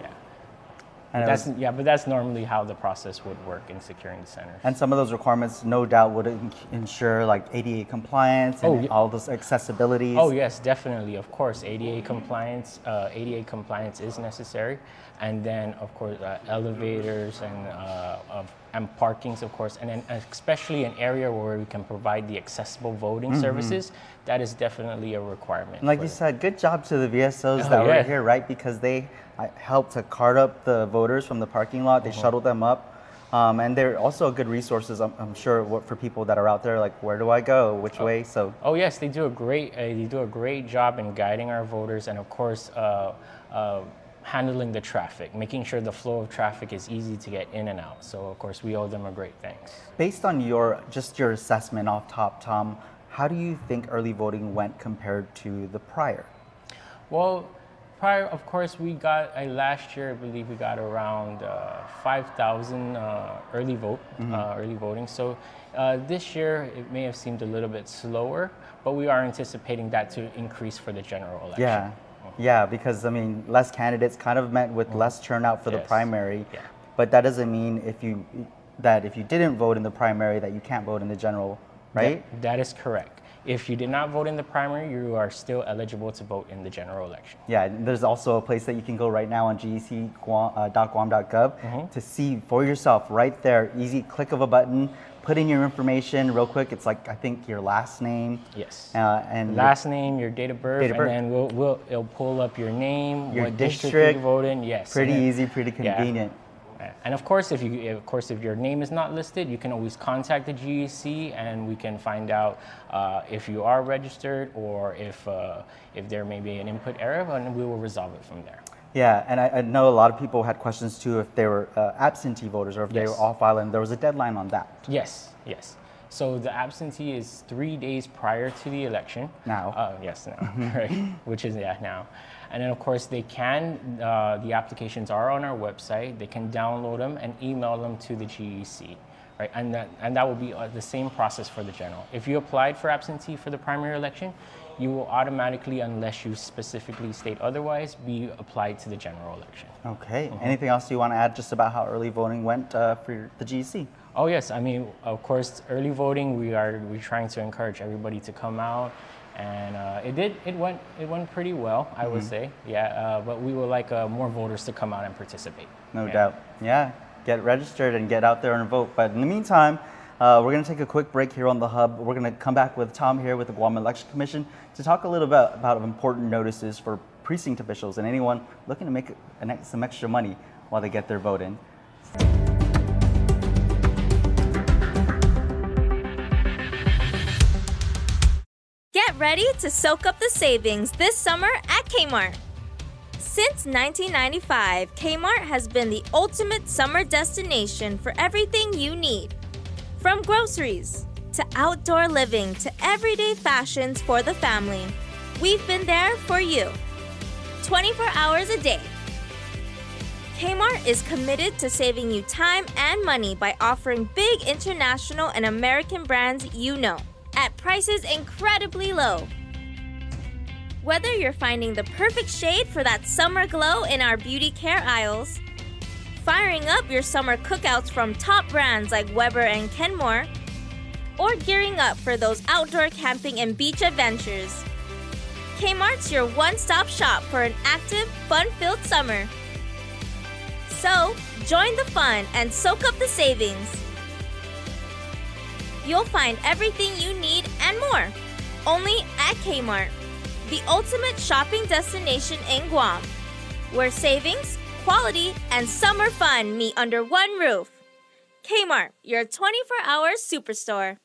Yeah. But that's normally how the process would work in securing the center. And some of those requirements, no doubt, would ensure like ADA compliance and all those accessibilities. Oh yes, definitely. Of course, ADA compliance is necessary, and then of course elevators and parkings, of course, and then especially an area where we can provide the accessible voting services. That is definitely a requirement. And like you said, good job to the VSOs that were here, right? Because they helped to cart up the voters from the parking lot. They shuttled them up. And they're also good resources, I'm sure, for people that are out there, like, where do I go? Which way? So. Oh yes, they do a great job in guiding our voters, and of course, handling the traffic, making sure the flow of traffic is easy to get in and out. So of course we owe them a great thanks. Based on your assessment off top, Tom, how do you think early voting went compared to the prior? Well, prior, of course, we got, last year, I believe we got around 5,000 early voting. So this year, it may have seemed a little bit slower, but we are anticipating that to increase for the general election. Yeah, yeah, because I mean, less candidates kind of meant with less turnout for the primary, but that doesn't mean if you didn't vote in the primary that you can't vote in the general, right? That is correct. If you did not vote in the primary, you are still eligible to vote in the general election. Yeah, there's also a place that you can go right now on gec.guam.gov to see for yourself right there, easy click of a button, put in your information real quick. It's like, I think your last name. Yes. And last name, your date of birth, and then it'll pull up your name, your what district you vote in. Yes. Pretty easy, pretty convenient. Yeah. And of course, if your name is not listed, you can always contact the GEC, and we can find out if you are registered or if there may be an input error, and we will resolve it from there. Yeah, and I know a lot of people had questions too if they were absentee voters or if they were off island. There was a deadline on that. Yes, yes. So the absentee is 3 days prior to the election. Now. Yes, now, right, which is now. And then of course they can, the applications are on our website. They can download them and email them to the GEC, right? And that will be the same process for the general. If you applied for absentee for the primary election, you will automatically, unless you specifically state otherwise, be applied to the general election. Okay. Anything else you want to add just about how early voting went for the GEC? Oh yes, I mean, of course, early voting, we're trying to encourage everybody to come out, and it went pretty well, I would say. Yeah, but we would like more voters to come out and participate. No doubt. Yeah, get registered and get out there and vote. But in the meantime, we're going to take a quick break here on the Hub. We're going to come back with Tom here with the Guam Election Commission to talk a little bit about important notices for precinct officials and anyone looking to make some extra money while they get their vote in. Get ready to soak up the savings this summer at Kmart. Since 1995, Kmart has been the ultimate summer destination for everything you need. From groceries, to outdoor living, to everyday fashions for the family, we've been there for you. 24 hours a day. Kmart is committed to saving you time and money by offering big international and American brands you know, at prices incredibly low. Whether you're finding the perfect shade for that summer glow in our beauty care aisles, firing up your summer cookouts from top brands like Weber and Kenmore, or gearing up for those outdoor camping and beach adventures, Kmart's your one-stop shop for an active, fun-filled summer. So, join the fun and soak up the savings. You'll find everything you need and more, only at Kmart, the ultimate shopping destination in Guam, where savings, quality, and summer fun meet under one roof. Kmart, your 24-hour superstore.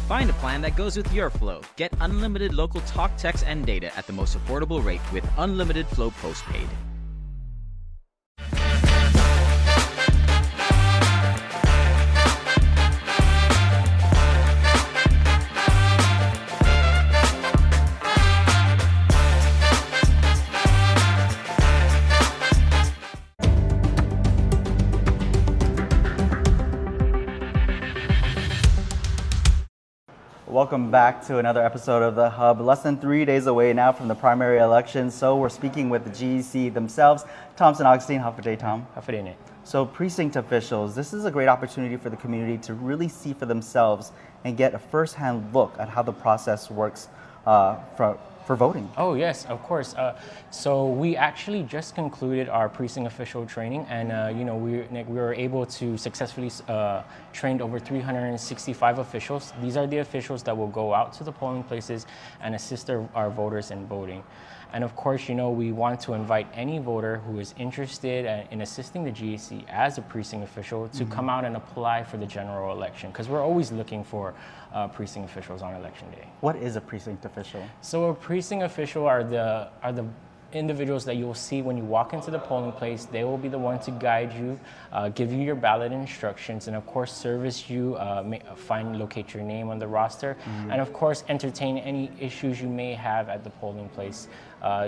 Find a plan that goes with your flow. Get unlimited local talk, text, and data at the most affordable rate with Unlimited Flow Postpaid. Welcome back to another episode of The Hub. Less than 3 days away now from the primary election, so we're speaking with the GEC themselves. Thompson Augustine, half a day, Tom. Half a day, Nate. So precinct officials, this is a great opportunity for the community to really see for themselves and get a first-hand look at how the process works for voting? Oh yes, of course. So we actually just concluded our precinct official training, and we were able to successfully train over 365 officials. These are the officials that will go out to the polling places and assist our voters in voting. And of course, we want to invite any voter who is interested in assisting the GEC as a precinct official to come out and apply for the general election, because we're always looking for precinct officials on election day. What is a precinct official? So a precinct official are the individuals that you'll see when you walk into the polling place. They will be the one to guide you, give you your ballot instructions, and of course service you, locate your name on the roster, and of course entertain any issues you may have at the polling place.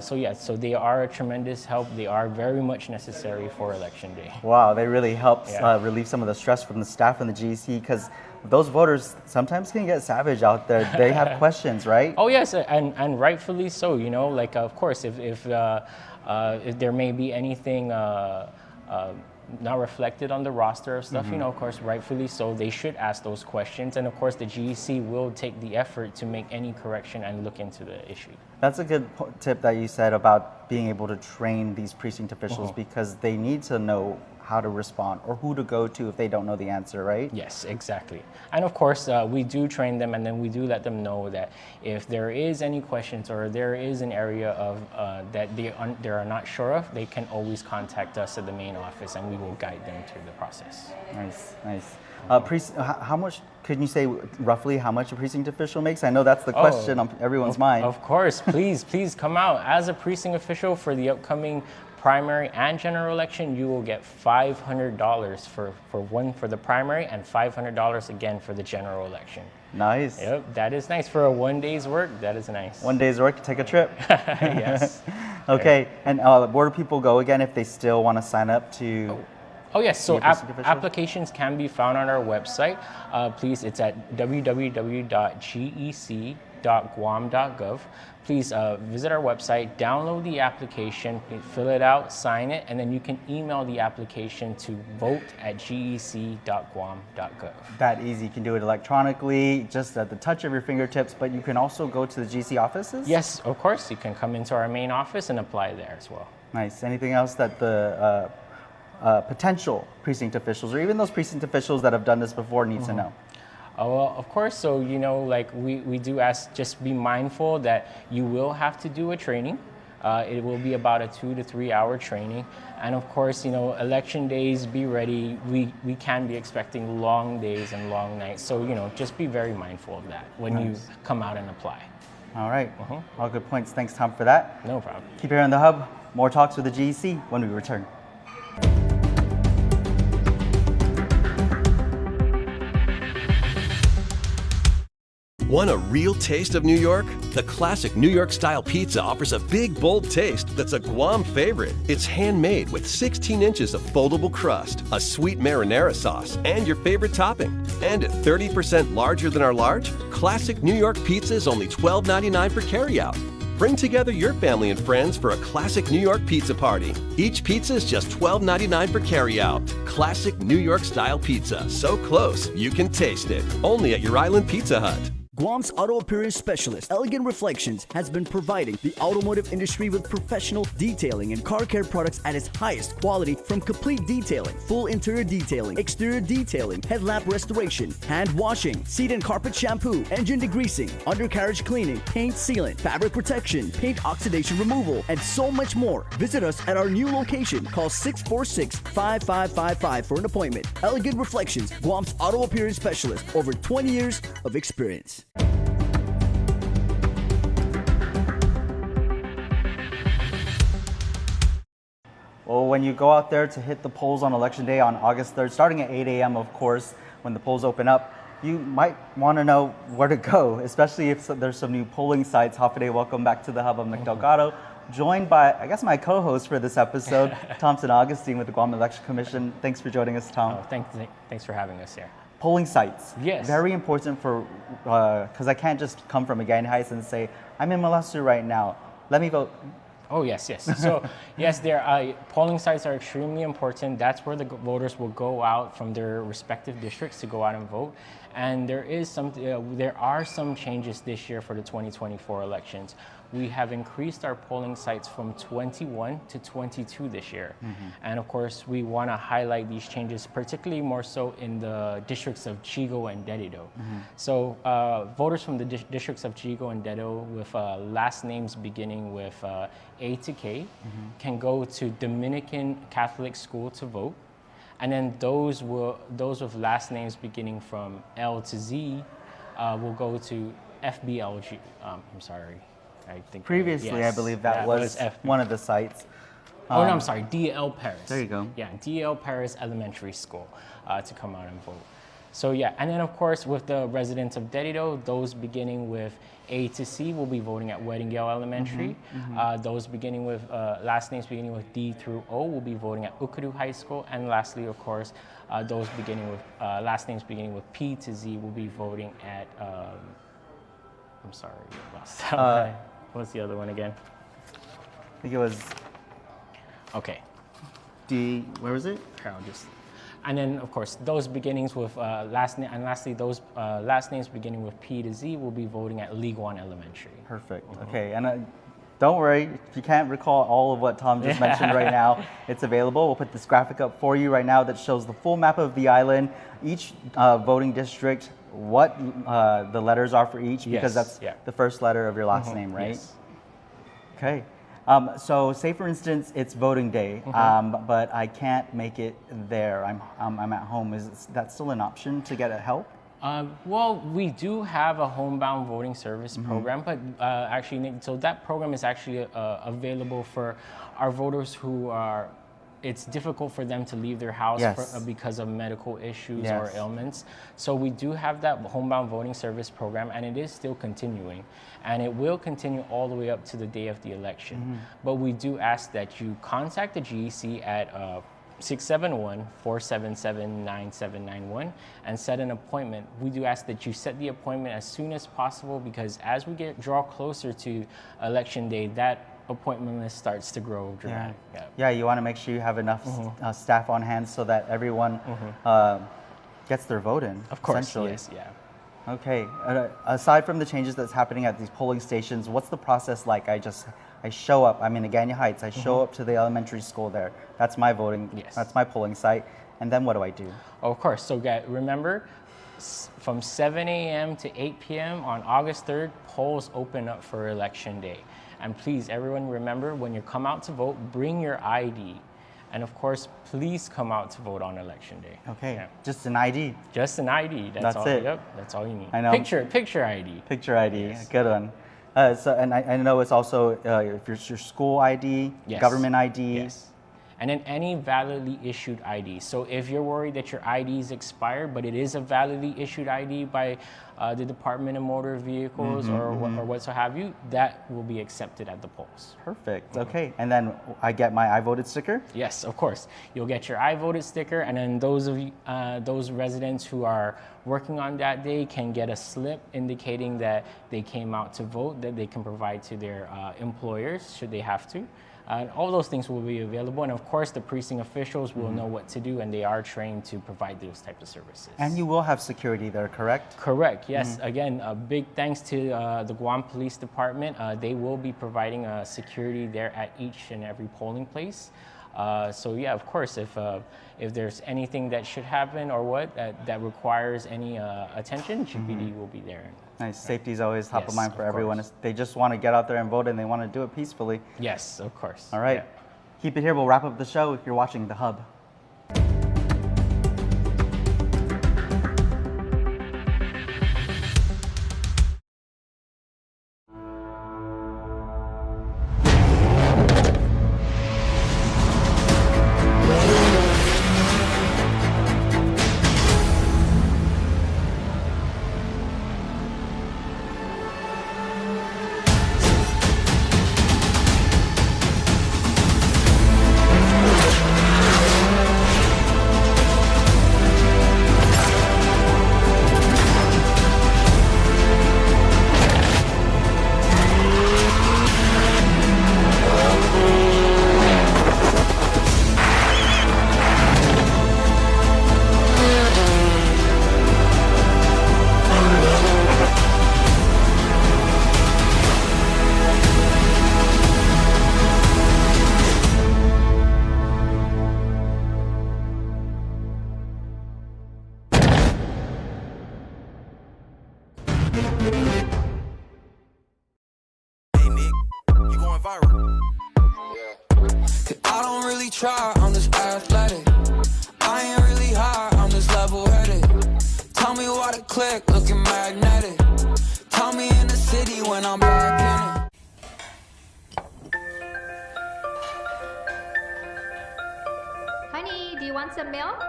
So they are a tremendous help. They are very much necessary for election day. Wow, they really help relieve some of the stress from the staff and the GEC, because those voters sometimes can get savage out there. They have questions, right? Oh yes, and rightfully so. Like of course, if there may be anything not reflected on the roster of stuff, of course, rightfully so, they should ask those questions. And of course, the GEC will take the effort to make any correction and look into the issue. That's a good tip that you said about being able to train these precinct officials, because they need to know how to respond or who to go to if they don't know the answer, right? Yes, exactly. And of course, we do train them, and then we do let them know that if there is any questions or there is an area of that they are not sure of, they can always contact us at the main office, and we will guide them through the process. Nice, nice. How much, could you say roughly how much a precinct official makes? I know that's the question on everyone's mind. Of course, please come out. As a precinct official for the upcoming primary and general election, you will get $500 for the primary, and $500 again for the general election. Nice. Yep, that is nice. For a 1 day's work, that is nice. 1 day's work, take a trip. Yes. Okay, and where do people go again if they still want to sign up to? Oh yes, so applications can be found on our website. Please, it's at www.gec.guam.gov. Please visit our website, download the application, fill it out, sign it, and then you can email the application to vote@gec.guam.gov. That easy. You can do it electronically, just at the touch of your fingertips, but you can also go to the GC offices? Yes, of course. You can come into our main office and apply there as well. Nice. Anything else that the potential precinct officials, or even those precinct officials that have done this before, need to know? Well, of course. So, like we do ask, just be mindful that you will have to do a training. It will be about a 2 to 3 hour training. And of course, election days, be ready. We can be expecting long days and long nights. So, just be very mindful of that when you come out and apply. All right. All good points. Thanks, Tom, for that. No problem. Keep it here on the Hub. More talks with the GEC when we return. Want a real taste of New York? The classic New York-style pizza offers a big, bold taste that's a Guam favorite. It's handmade with 16 inches of foldable crust, a sweet marinara sauce, and your favorite topping. And at 30% larger than our large, classic New York pizza is only $12.99 for carryout. Bring together your family and friends for a classic New York pizza party. Each pizza is just $12.99 for carryout. Classic New York-style pizza, so close you can taste it. Only at your island Pizza Hut. Guam's auto appearance specialist, Elegant Reflections, has been providing the automotive industry with professional detailing and car care products at its highest quality, from complete detailing, full interior detailing, exterior detailing, headlamp restoration, hand washing, seat and carpet shampoo, engine degreasing, undercarriage cleaning, paint sealant, fabric protection, paint oxidation removal, and so much more. Visit us at our new location. Call 646-5555 for an appointment. Elegant Reflections, Guam's auto appearance specialist, over 20 years of experience. Well, when you go out there to hit the polls on Election Day on August 3rd, starting at 8 a.m., of course, when the polls open up, you might want to know where to go, especially if there's some new polling sites. Hafaday, welcome back to the Hub. I'm Nick Delgado, joined by, I guess, my co-host for this episode, Thompson Augustine with the Guam Election Commission. Thanks for joining us, Tom. Oh, thanks for having us here. Polling sites. Yes. Very important for, because I can't just come from Again Heights and say, I'm in Molestar right now, let me vote. Oh, yes. So, yes, polling sites are extremely important. That's where the voters will go out from their respective districts to go out and vote. And there are some changes this year for the 2024 elections. we have increased our polling sites from 21 to 22 this year. And of course, we want to highlight these changes, particularly more so in the districts of Chigo and Dededo. So voters from the districts of Chigo and Dededo with last names beginning with A to K can go to Dominican Catholic School to vote. And then those with last names beginning from L to Z will go to FBLG. I'm sorry. I think previously, yes, I believe that was one of the sites. Oh, no, I'm sorry, DL Paris. There you go. Yeah, DL Paris Elementary School to come out and vote. So yeah, and then of course with the residents of Dededo, those beginning with A to C will be voting at Weddingale Elementary. Those beginning with last names beginning with D through O will be voting at Ukuru High School. And lastly, of course, those beginning with last names beginning with P to Z will be voting at, I'm sorry, what's the other one again? I think it was, okay. D, where was it? And then, of course, those beginnings with lastly, those last names beginning with P to Z will be voting at League One Elementary. Perfect. Okay, and don't worry, if you can't recall all of what Tom just mentioned right now, it's available. We'll put this graphic up for you right now that shows the full map of the island, each voting district, what the letters are for each, because that's the first letter of your last name, right? Yes. Okay. So say for instance, it's voting day, but I can't make it there. I'm at home. Is that still an option to get help? Well, we do have a homebound voting service program, but actually, so that program is actually available for our voters who are, it's difficult for them to leave their house because of medical issues or ailments. So we do have that homebound voting service program, and it is still continuing. And it will continue all the way up to the day of the election. But we do ask that you contact the GEC at 671-477-9791 and set an appointment. We do ask that you set the appointment as soon as possible, because as we draw closer to election day, that appointment list starts to grow dramatic. Yeah, you want to make sure you have enough staff on hand so that everyone gets their vote in. Of course, yes, Okay, aside from the changes that's happening at these polling stations, what's the process like? I show up, I'm in Agania Heights, I show up to the elementary school there. That's my voting, that's my polling site. And then what do I do? Of course, so remember, from 7 a.m. to 8 p.m. on August 3rd, polls open up for election day. And please, everyone remember, when you come out to vote, bring your ID. And of course, please come out to vote on election day. Okay, just an ID? Just an ID, that's all, it? Yep, that's all you need. I know. Picture ID. Picture ID, good one. So, and I know it's also if it's your school ID, government ID. Yes. And then any validly issued ID. So if you're worried that your ID is expired, but it is a validly issued ID by the Department of Motor Vehicles or what so have you, that will be accepted at the polls. Perfect. Okay. And then I get my I voted sticker? Yes, of course. You'll get your I voted sticker, and then those of you, those residents who are working on that day can get a slip indicating that they came out to vote that they can provide to their employers should they have to. All those things will be available, and of course the precinct officials will know what to do, and they are trained to provide those types of services. And you will have security there, correct? Correct, yes. Again, a big thanks to the Guam Police Department. They will be providing security there at each and every polling place. So yeah, of course, if there's anything that should happen or what that requires any attention, GPD will be there. Nice. Safety is always top of mind for everyone. They just want to get out there and vote, and they want to do it peacefully. Yes, of course. All right. Keep it here. We'll wrap up the show if you're watching The Hub. You going viral. Cause I don't really try, I'm just athletic. I ain't really high, I'm just level-headed. Tell me why the click looking magnetic. Tell me in the city when I'm back in it. Honey, do you want some milk?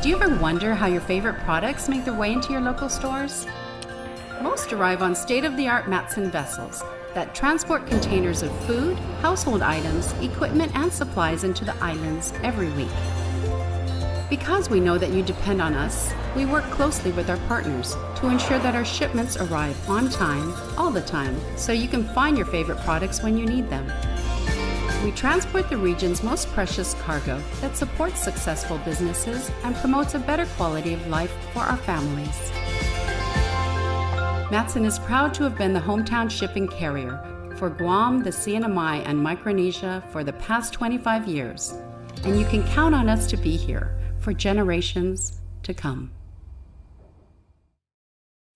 Do you ever wonder how your favorite products make their way into your local stores? Most arrive on state-of-the-art Matson vessels that transport containers of food, household items, equipment, and supplies into the islands every week. Because we know that you depend on us, we work closely with our partners to ensure that our shipments arrive on time, all the time, so you can find your favorite products when you need them. We transport the region's most precious cargo that supports successful businesses and promotes a better quality of life for our families. Matson is proud to have been the hometown shipping carrier for Guam, the CNMI, and Micronesia for the past 25 years, and you can count on us to be here for generations to come.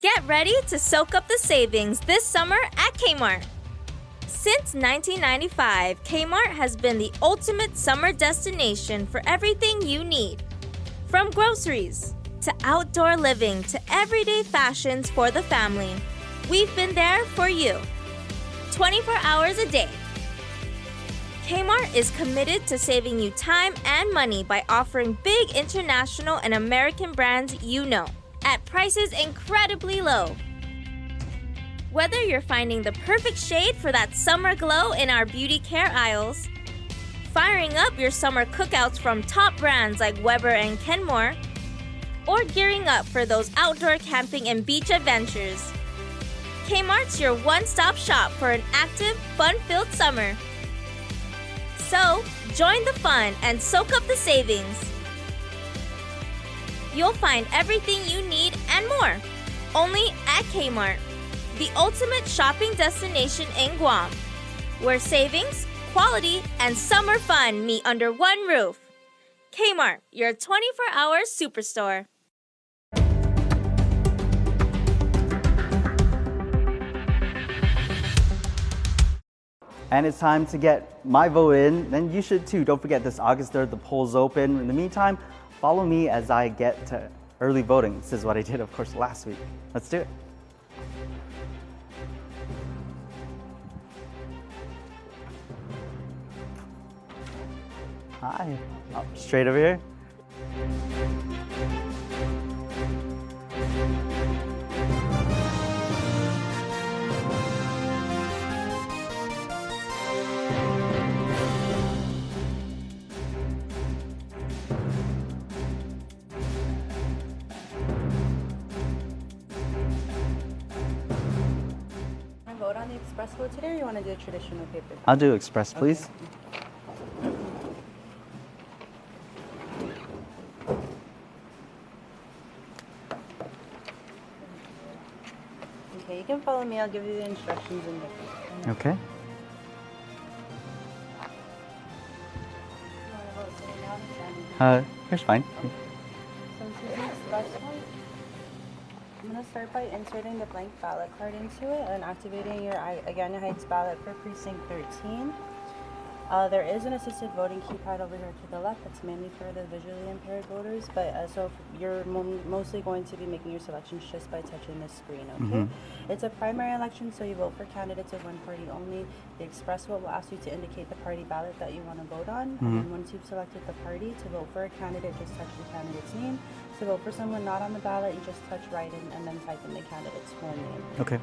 Get ready to soak up the savings this summer at Kmart. Since 1995, Kmart has been the ultimate summer destination for everything you need. From groceries to outdoor living to everyday fashions for the family, we've been there for you. 24 hours a day. Kmart is committed to saving you time and money by offering big international and American brands you know at prices incredibly low. Whether you're finding the perfect shade for that summer glow in our beauty care aisles, firing up your summer cookouts from top brands like Weber and Kenmore, or gearing up for those outdoor camping and beach adventures, Kmart's your one-stop shop for an active, fun-filled summer. So, join the fun and soak up the savings. You'll find everything you need and more, only at Kmart, the ultimate shopping destination in Guam, where savings, quality, and summer fun meet under one roof. Kmart, your 24-hour superstore. And it's time to get my vote in, and you should too. Don't forget this August 3rd, the polls open. In the meantime, follow me as I get to early voting. This is what I did, of course, last week. Let's do it. Hi. Oh, straight over here. Vote on the express vote today, or you want to do a traditional paper? I'll do express, please. Okay, you can follow me. I'll give you the instructions in the. Okay. Here's fine. So this is the express one. I'm going to start by inserting the blank ballot card into it and activating your Agana Heights ballot for precinct 13. There is an assisted voting keypad over here to the left that's mainly for the visually impaired voters, but so you're mostly going to be making your selections just by touching the screen, okay? It's a primary election, so you vote for candidates of one party only. The express vote will ask you to indicate the party ballot that you want to vote on, and then once you've selected the party, to vote for a candidate, just touch the candidate's name. To vote for someone not on the ballot, you just touch write in and then type in the candidate's full name. Okay.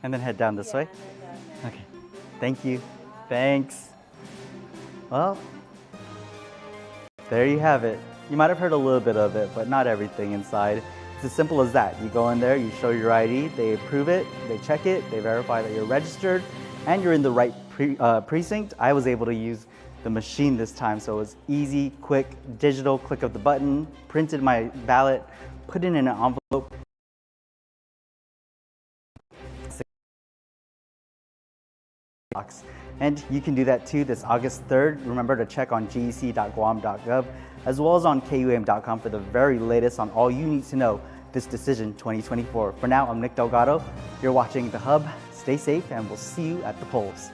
And then head down this way? Okay. Thank you. Thanks. Well, there you have it. You might have heard a little bit of it, but not everything inside. It's as simple as that. You go in there, you show your ID, they approve it, they check it, they verify that you're registered, and you're in the right precinct. I was able to use the machine this time, so it was easy, quick, digital, click of the button, printed my ballot, put it in an envelope. And you can do that too this August 3rd. Remember to check on gec.guam.gov as well as on KUAM.com for the very latest on all you need to know this decision 2024. For now, I'm Nick Delgado. You're watching The Hub. Stay safe and we'll see you at the polls.